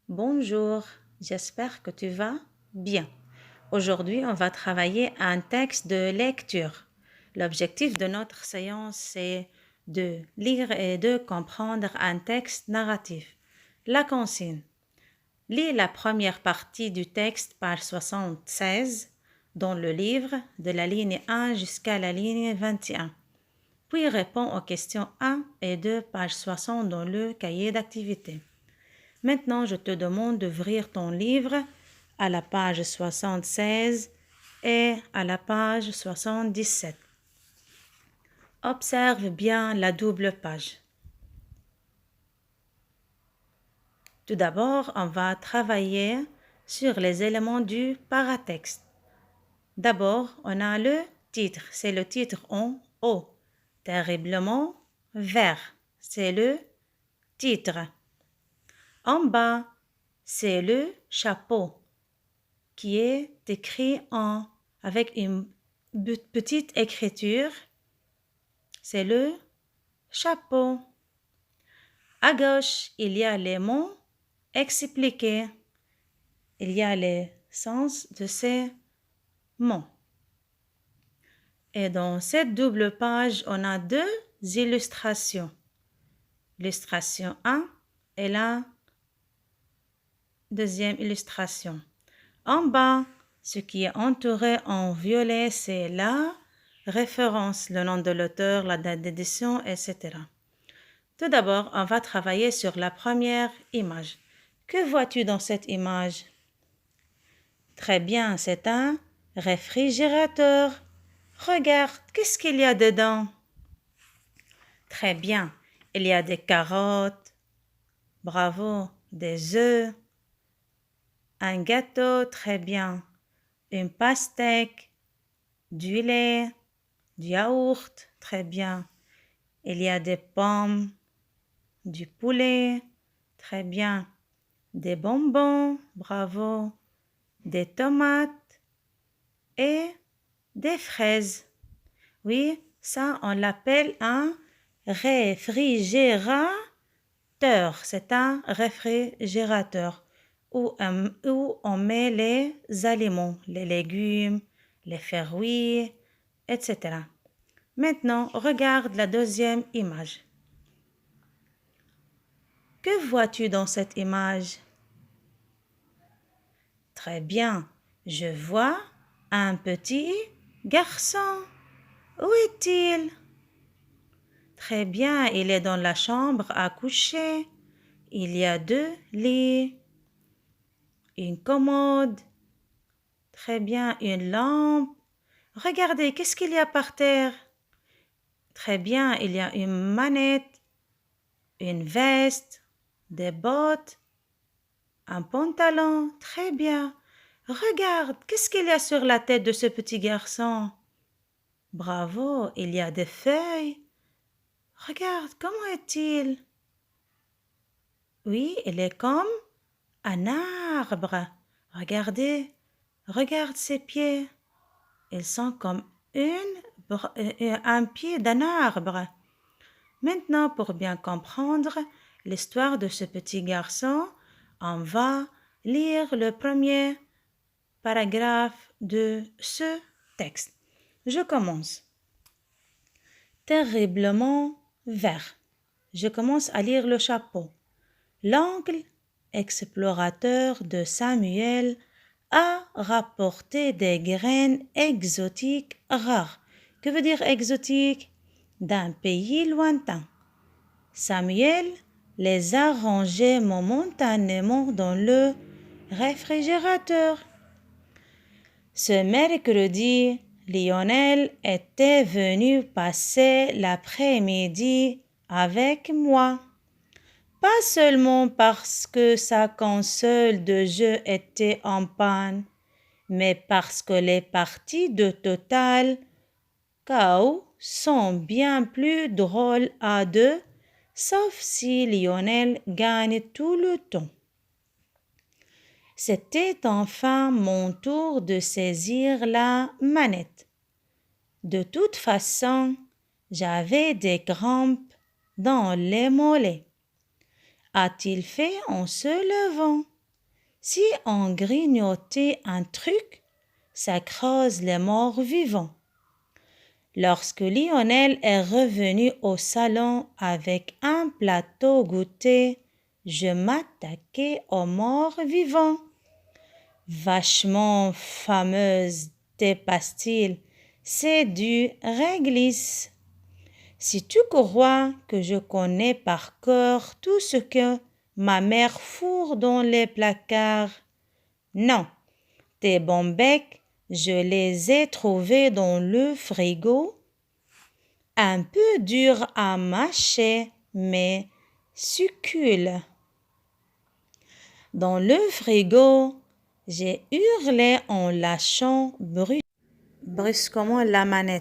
Bonjour, j'espère que tu vas bien. Aujourd'hui, on va travailler un texte de lecture. L'objectif de notre séance, c'est de lire et de comprendre un texte narratif. La consigne. Lis la première partie du texte, page 76, dans le livre, de la ligne 1 jusqu'à la ligne 21. Puis réponds aux questions 1 et 2, page 60 dans le cahier d'activité. Maintenant, je te demande d'ouvrir ton livre à la page 76 et à la page 77. Observe bien la double page. Tout d'abord, on va travailler sur les éléments du paratexte. D'abord, on a le titre, c'est le titre en haut. Terriblement vert, c'est le titre. En bas, c'est le chapeau qui est écrit avec une petite écriture. C'est le chapeau. À gauche, il y a les mots expliqués. Il y a les sens de ces mots. Et dans cette double page, on a deux illustrations. L'illustration 1 et la deuxième illustration. En bas, ce qui est entouré en violet, c'est la référence, le nom de l'auteur, la date d'édition, etc. Tout d'abord, on va travailler sur la première image. Que vois-tu dans cette image? Très bien, c'est un réfrigérateur. Regarde, qu'est-ce qu'il y a dedans? Très bien, il y a des carottes, bravo, des œufs, un gâteau, très bien, une pastèque, du lait, du yaourt, très bien. Il y a des pommes, du poulet, très bien. Des bonbons, bravo. Des tomates et des fraises. Oui, ça, on l'appelle un réfrigérateur. C'est un réfrigérateur où on met les aliments, les légumes, les fruits, etc. Maintenant, regarde la deuxième image. Que vois-tu dans cette image? Très bien, je vois un petit garçon. Où est-il? Très bien, il est dans la chambre à coucher. Il y a deux lits, une commode. Très bien, une lampe. Regardez, qu'est-ce qu'il y a par terre? Très bien, il y a une manette, une veste, des bottes, un pantalon. Très bien. Regarde, qu'est-ce qu'il y a sur la tête de ce petit garçon? Bravo, il y a des feuilles. Regarde, comment est-il? Oui, il est comme un arbre. Regardez, regarde ses pieds. Ils sont comme un pied d'un arbre. Maintenant, pour bien comprendre l'histoire de ce petit garçon, on va lire le premier paragraphe de ce texte. Je commence. Terriblement vert. Je commence à lire le chapeau. L'oncle explorateur de Samuel a rapporté des graines exotiques rares. Que veut dire exotique? D'un pays lointain. Samuel les a rangées momentanément dans le réfrigérateur. Ce mercredi, Lionel était venu passer l'après-midi avec moi. Pas seulement parce que sa console de jeu était en panne, mais parce que les parties de Total KO sont bien plus drôles à deux, sauf si Lionel gagne tout le temps. C'était enfin mon tour de saisir la manette. De toute façon, j'avais des crampes dans les mollets. A-t-il fait en se levant? Si on grignotait un truc, ça creuse les morts vivants. Lorsque Lionel est revenu au salon avec un plateau goûter, je m'attaquais aux morts vivants. Vachement fameuse tes pastilles, c'est du réglisse. Si tu crois que je connais par cœur tout ce que ma mère fourre dans les placards, non, tes bons becs, je les ai trouvés dans le frigo. Un peu dur à mâcher, mais succule. Dans le frigo, j'ai hurlé en lâchant brusquement la manette.